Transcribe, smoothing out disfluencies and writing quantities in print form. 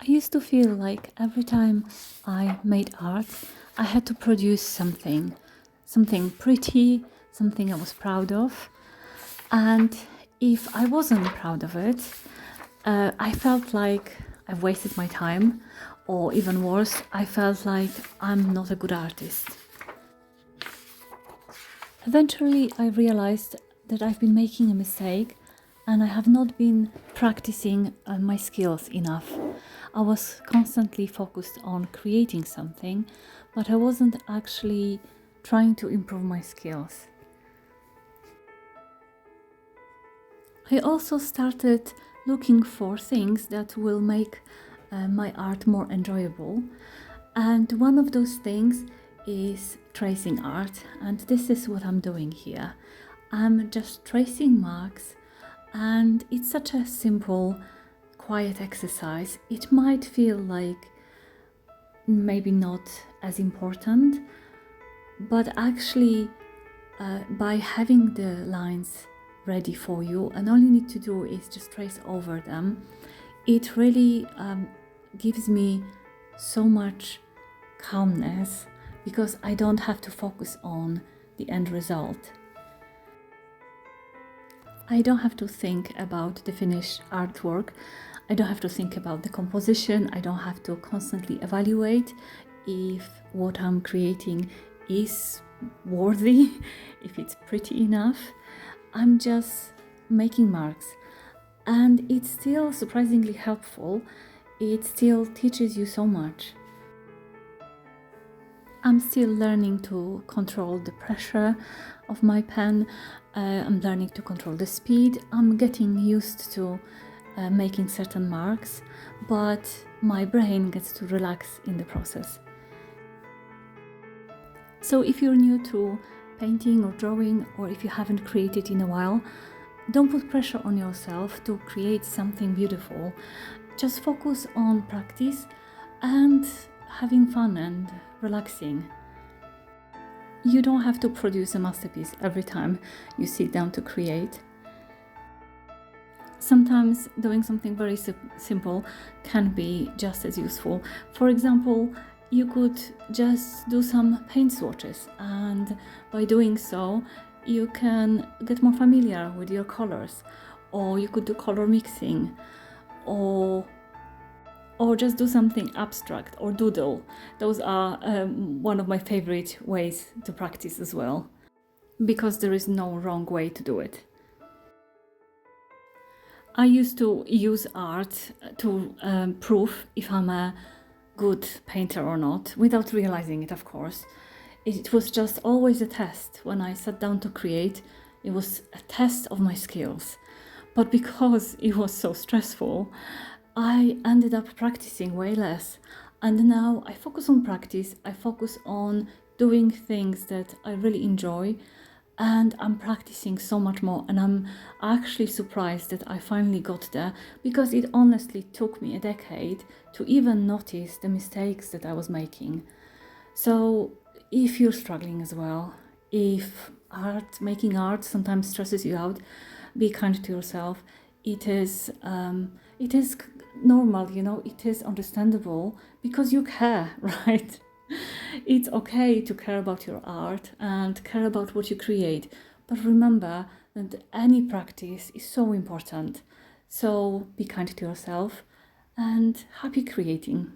I used to feel like every time I made art, I had to produce something pretty, something I was proud of. And if I wasn't proud of it, I felt like I've wasted my time, or even worse, I felt like I'm not a good artist. Eventually, I realized that I've been making a mistake and I have not been practicing my skills enough. I was constantly focused on creating something, but I wasn't actually trying to improve my skills. I also started looking for things that will make my art more enjoyable. And one of those things is tracing art, and this is what I'm doing here. I'm just tracing marks, and it's such a simple, quiet exercise. It might feel like maybe not as important, but actually, by having the lines ready for you, and all you need to do is just trace over them, it really gives me so much calmness because I don't have to focus on the end result. I don't have to think about the finished artwork. I don't have to think about the composition. I don't have to constantly evaluate if what I'm creating is worthy, if it's pretty enough. I'm just making marks, and it's still surprisingly helpful. It still teaches you so much. I'm still learning to control the pressure of my pen. I'm learning to control the speed. I'm getting used to making certain marks, but my brain gets to relax in the process. So if you're new to painting or drawing, or if you haven't created in a while, don't put pressure on yourself to create something beautiful. Just focus on practice and having fun and relaxing. You don't have to produce a masterpiece every time you sit down to create. Sometimes doing something very simple can be just as useful. For example, you could just do some paint swatches, and by doing so, you can get more familiar with your colors, or you could do color mixing, or just do something abstract or doodle. Those are one of my favorite ways to practice as well, because there is no wrong way to do it. I used to use art to prove if I'm a good painter or not, without realizing it, of course. It was just always a test. When I sat down to create, it was a test of my skills. But because it was so stressful, I ended up practicing way less. And now I focus on practice, I focus on doing things that I really enjoy, and I'm practicing so much more. And I'm actually surprised that I finally got there, because it honestly took me a decade to even notice the mistakes that I was making. So if you're struggling as well, if making art sometimes stresses you out, be kind to yourself. It is normal, it is understandable, because you care, right? It's okay to care about your art and care about what you create, but remember that any practice is so important. So be kind to yourself and happy creating.